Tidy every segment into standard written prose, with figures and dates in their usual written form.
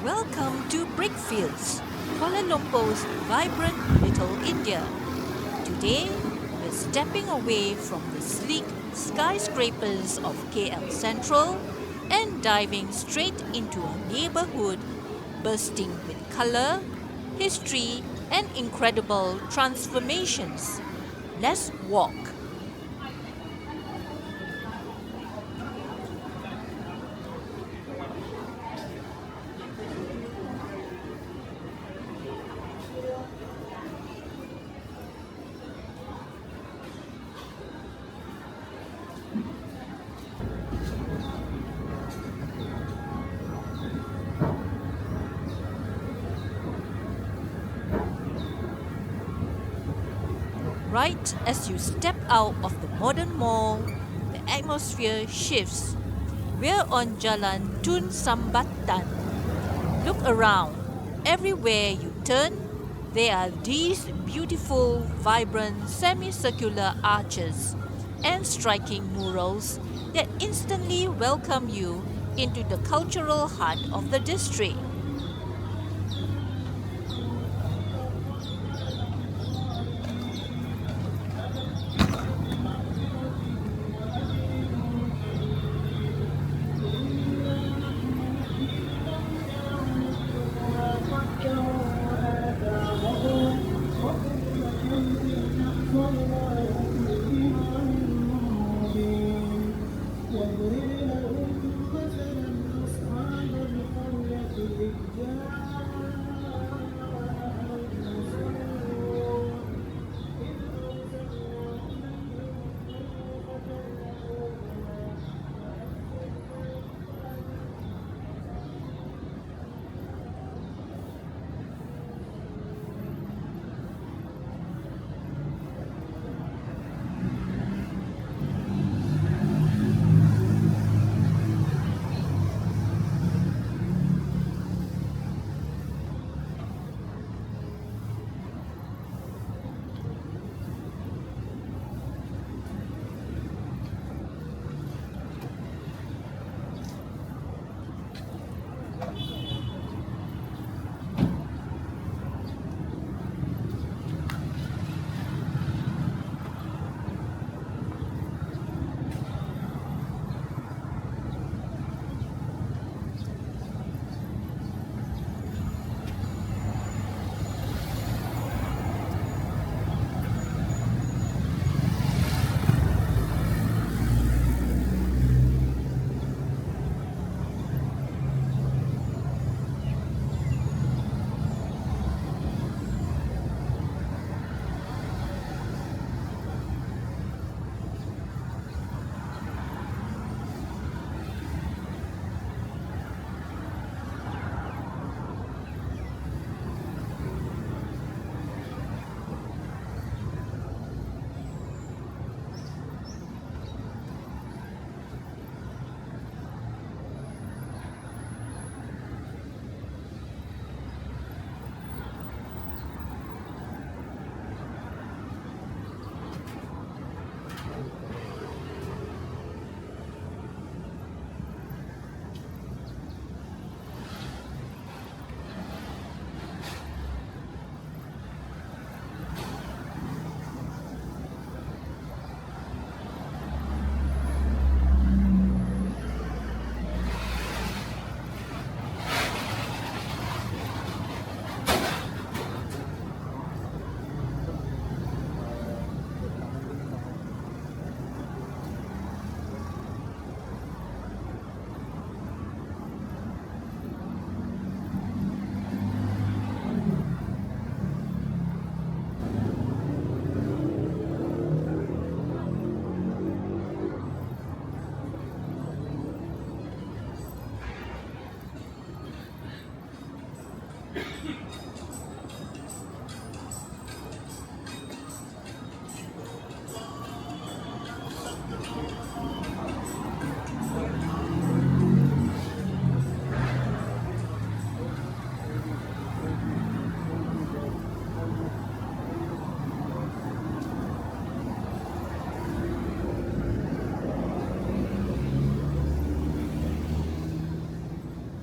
Welcome to Brickfields, Kuala Lumpur's vibrant Little India. Today, we're stepping away from the sleek skyscrapers of KL Sentral and diving straight into a neighborhood bursting with color, history, and incredible transformations. Let's walk. Right as you step out of the modern mall, the atmosphere shifts. We're on Jalan Tun Sambatan. Look around. Everywhere you turn, there are these beautiful, vibrant, semicircular arches and striking murals that instantly welcome you into the cultural heart of the district.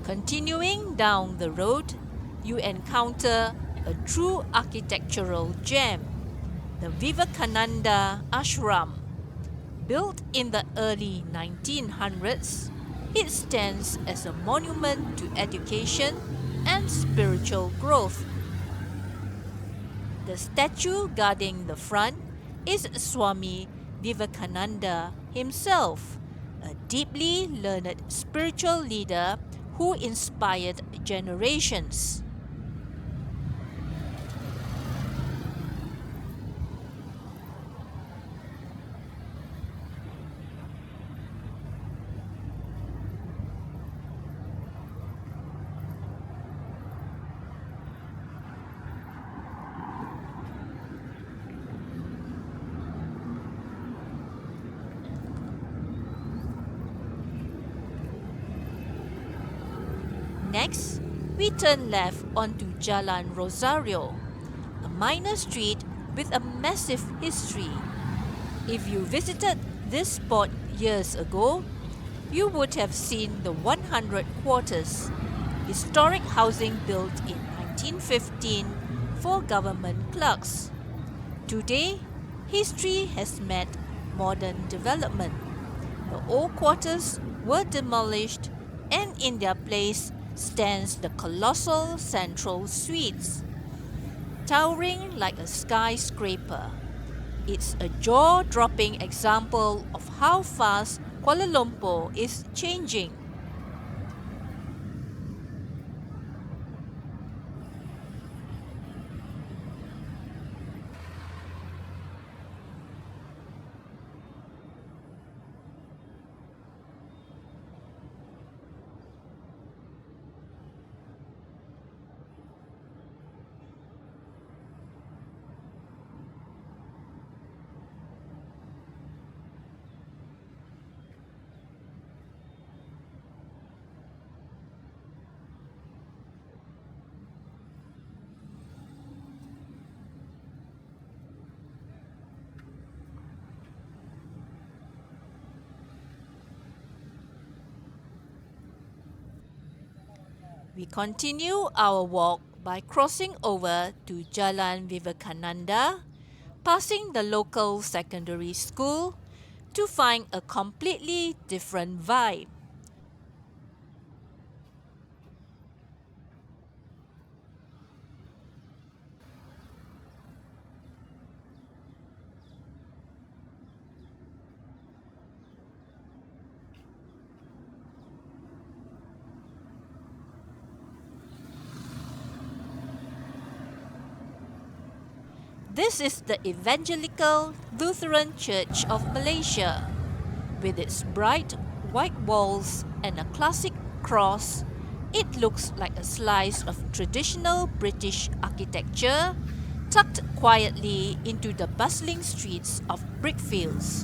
Continuing down the road, you encounter a true architectural gem, the Vivekananda Ashram. Built in the early 1900s, it stands as a monument to education and spiritual growth. The statue guarding the front is Swami Vivekananda himself, a deeply learned spiritual leader who inspired generations. Next, we turn left onto Jalan Rosario, a minor street with a massive history. If you visited this spot years ago, you would have seen the 100 Quarters, historic housing built in 1915 for government clerks. Today, history has met modern development. The old quarters were demolished, and in their place stands the colossal central suites, towering like a skyscraper. It's a jaw-dropping example of how fast Kuala Lumpur is changing. We continue our walk by crossing over to Jalan Vivekananda, passing the local secondary school to find a completely different vibe. This is the Evangelical Lutheran Church of Malaysia. With its bright white walls and a classic cross, it looks like a slice of traditional British architecture tucked quietly into the bustling streets of Brickfields.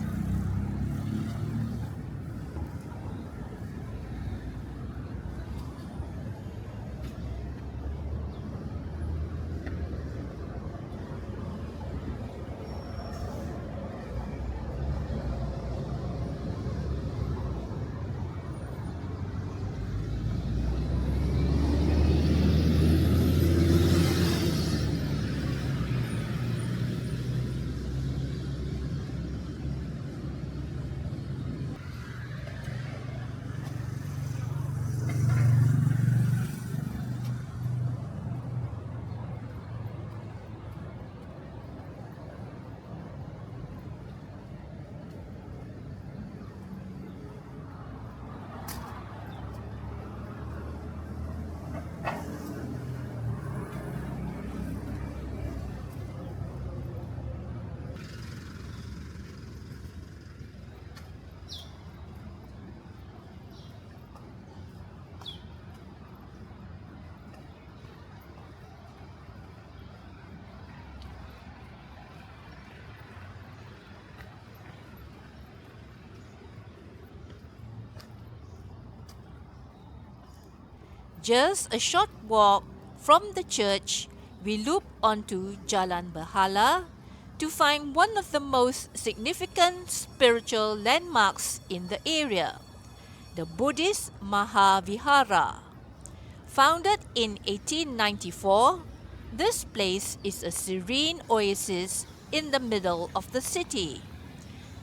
Just a short walk from the church, we loop onto Jalan Berhala to find one of the most significant spiritual landmarks in the area, the Buddhist Maha Vihara. Founded in 1894, this place is a serene oasis in the middle of the city.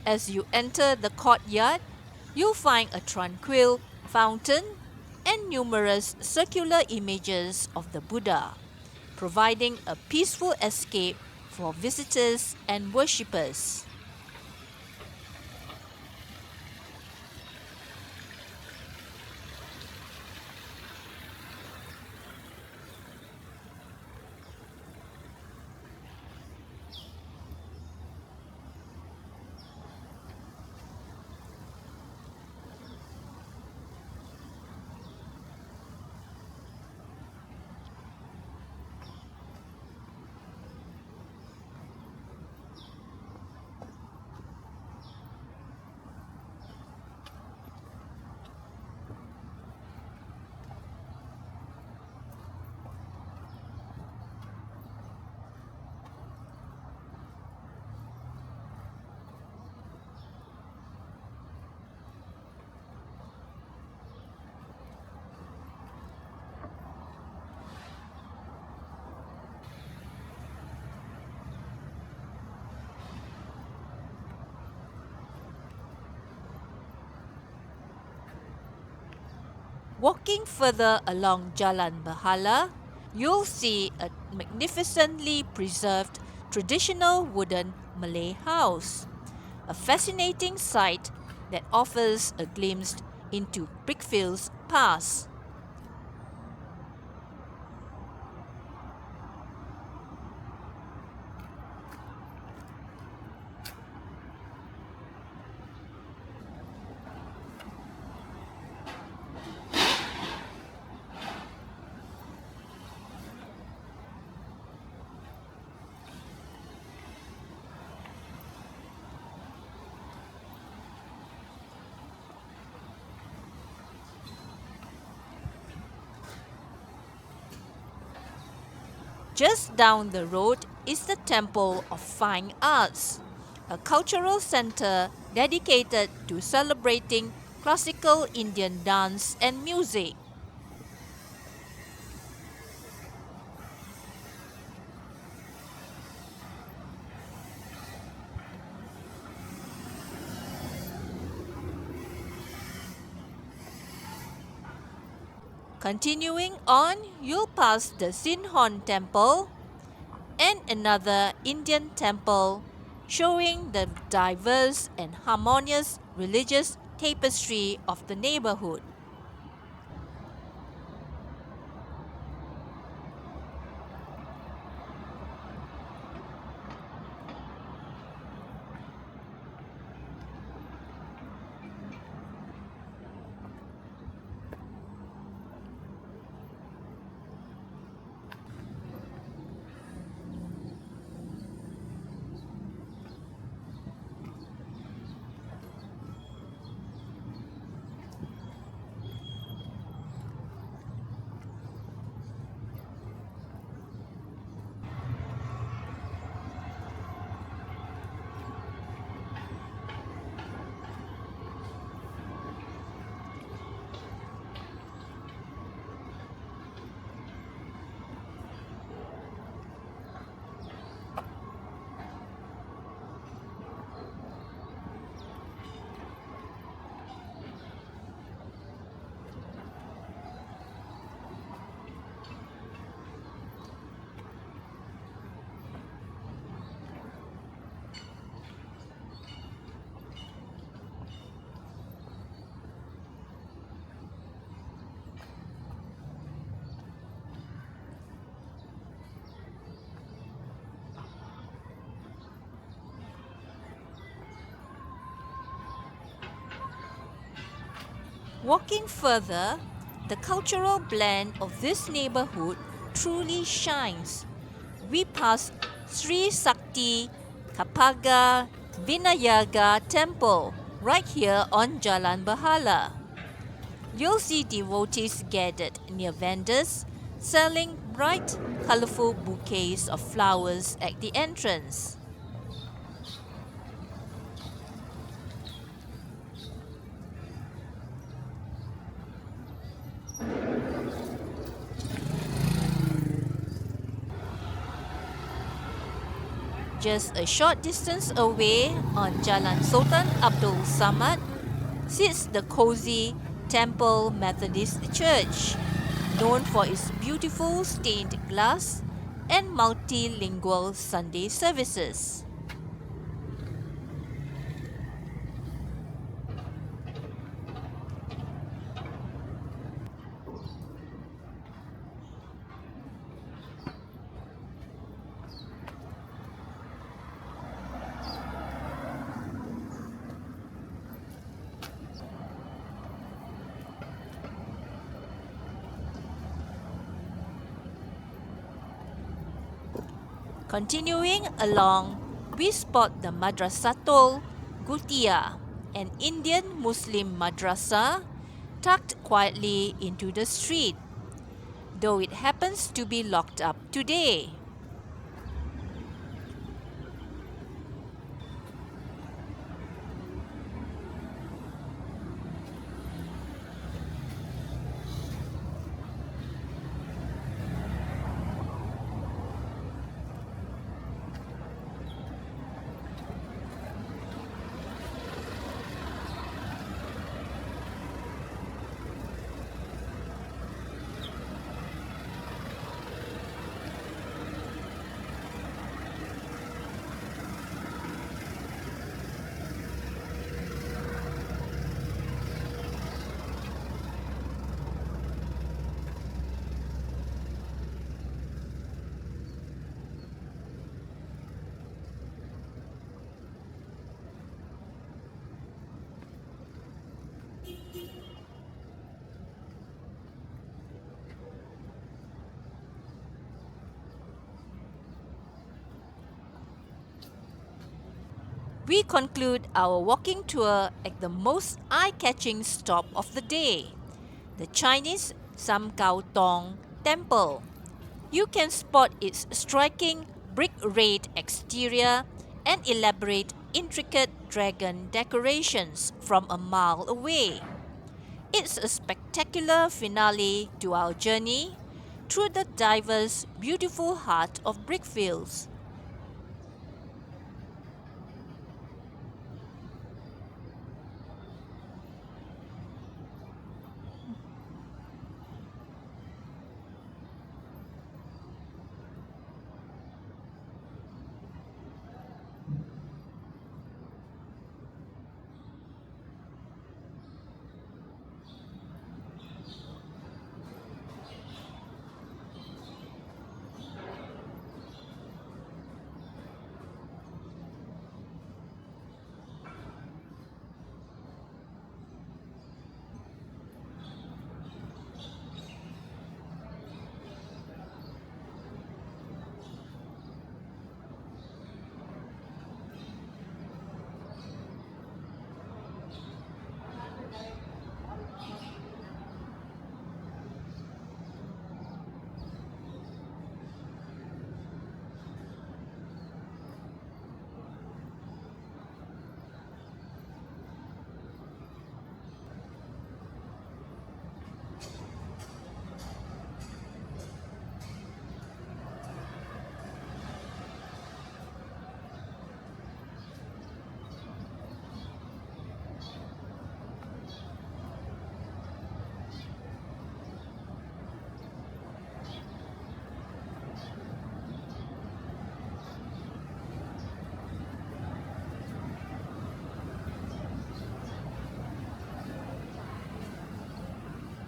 As you enter the courtyard, you'll find a tranquil fountain and numerous circular images of the Buddha, providing a peaceful escape for visitors and worshippers. Walking further along Jalan Bahala, you'll see a magnificently preserved traditional wooden Malay house, a fascinating sight that offers a glimpse into Brickfields' past. Just down the road is the Temple of Fine Arts, a cultural center dedicated to celebrating classical Indian dance and music. Continuing on, you'll pass the Samoong Temple and another Indian temple showing the diverse and harmonious religious tapestry of the neighborhood. Walking further, the cultural blend of this neighborhood truly shines. We pass Sri Sakthi, Karpaga, Vinayagar Temple right here on Jalan Bahala. You'll see devotees gathered near vendors selling bright, colorful bouquets of flowers at the entrance. Just a short distance away on Jalan Sultan Abdul Samad sits the cozy Tamil Methodist Church, known for its beautiful stained glass and multilingual Sunday services. Continuing along, we spot the Madrasatul Gutia, an Indian Muslim madrasah tucked quietly into the street, though it happens to be locked up today. We conclude our walking tour at the most eye-catching stop of the day, the Chinese Sam Kow Tong Temple. You can spot its striking brick-red exterior and elaborate, intricate dragon decorations from a mile away. It's a spectacular finale to our journey through the diverse, beautiful heart of Brickfields.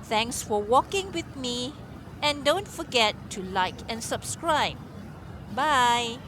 Thanks for walking with me, and don't forget to like and subscribe. Bye!